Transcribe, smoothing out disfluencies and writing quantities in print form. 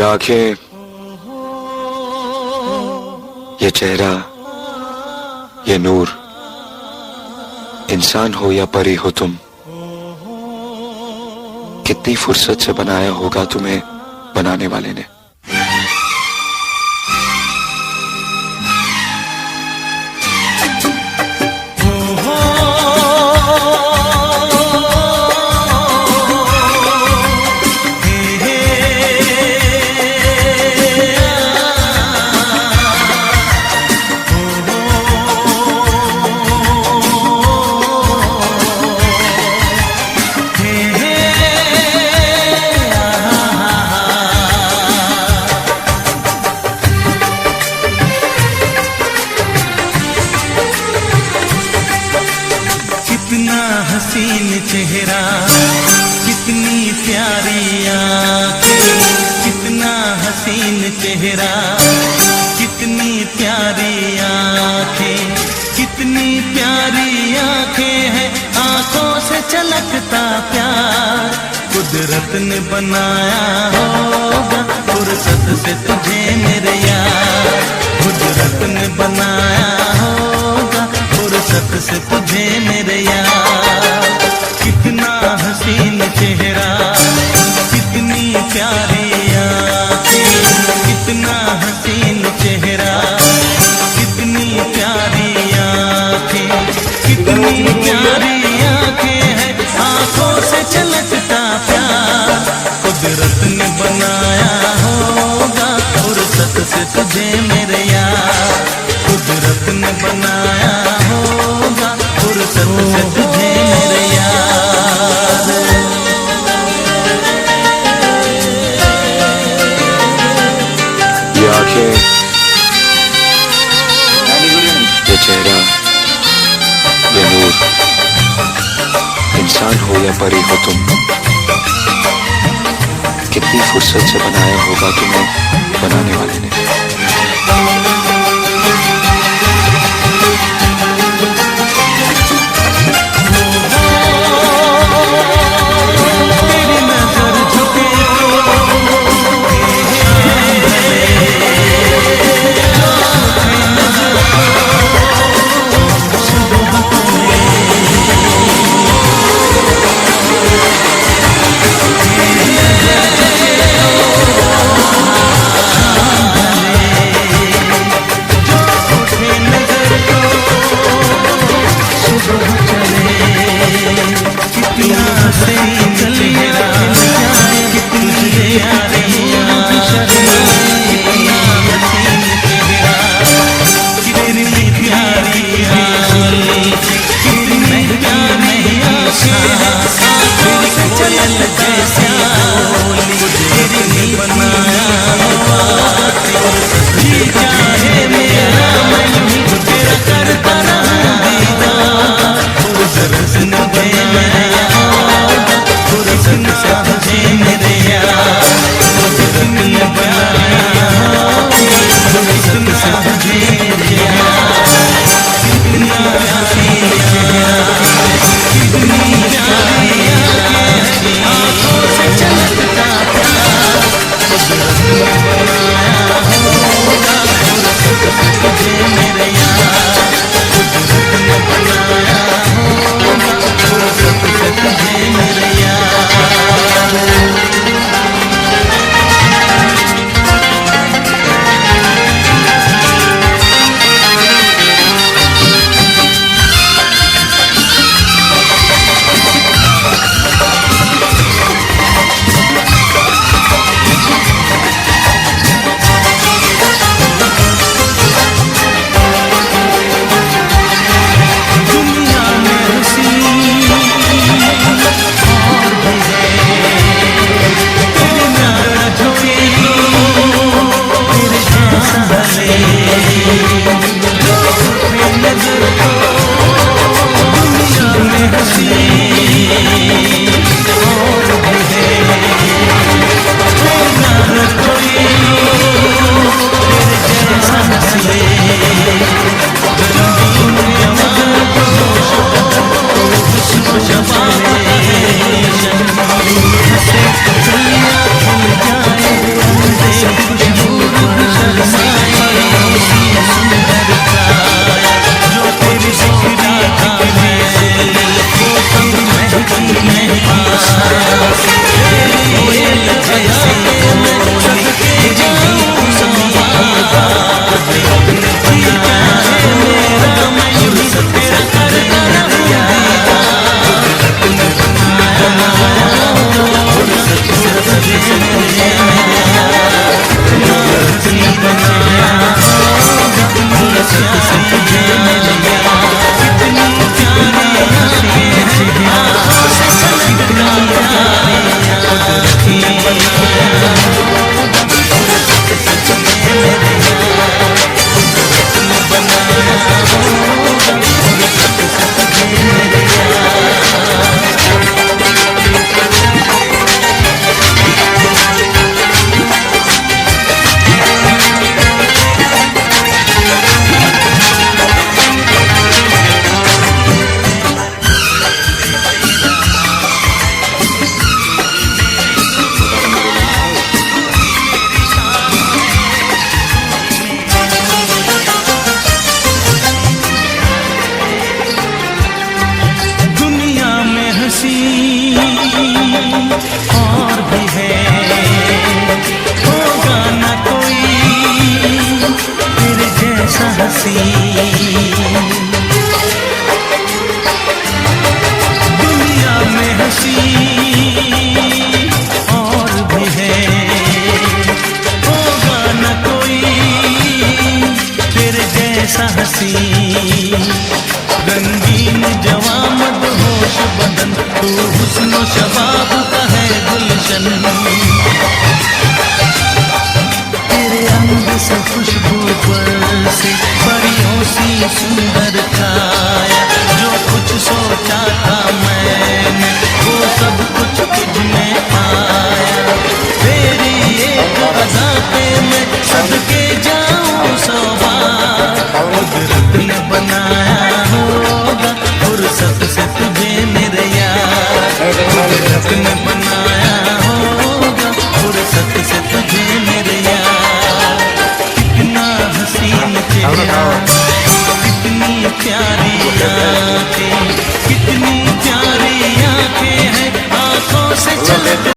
आंखें, ये चेहरा, ये नूर, इंसान हो या परी हो तुम, कितनी फुर्सत से बनाया होगा तुम्हें बनाने वाले ने। कितना हसीन चेहरा, कितनी प्यारी आँखें, कितना हसीन चेहरा, कितनी प्यारी आँखें, कितनी प्यारी आँखें हैं, आँखों से छलकता प्यार। कुदरत ने बनाया होगा फुर्सत से तुझे मेरे यार, कुदरत ने बनाया होगा फुर्सत से तुझे मेरे यार। कितना हसीन चेहरा, कितनी प्यारी आँखें, कितना हसीन चेहरा, कितनी प्यारी आँखें, कितनी प्यारी आँखें हैं, आँखों से छलकता प्यार। कुदरत ने बनाया होगा फुर्सत से तुझे मेरे यार, कुदरत ने बनाया होगा फुर्सत से तुझे मेरे यार। ये आंखें, ये चेहरा, ये नूर, इंसान हो या परी हो तुम, कितनी फुर्सत से बनाया होगा तुम्हें बनाने वाले ने। हसीन। दुनिया में हसी और भी है, होगा न कोई तेरे जैसा हसीन। रंगीन जवां मदहोश बदन, तू हुस्न शबाब का है गुलशन। तेरे अंग से खुशबू पर से परियों सी सुंदर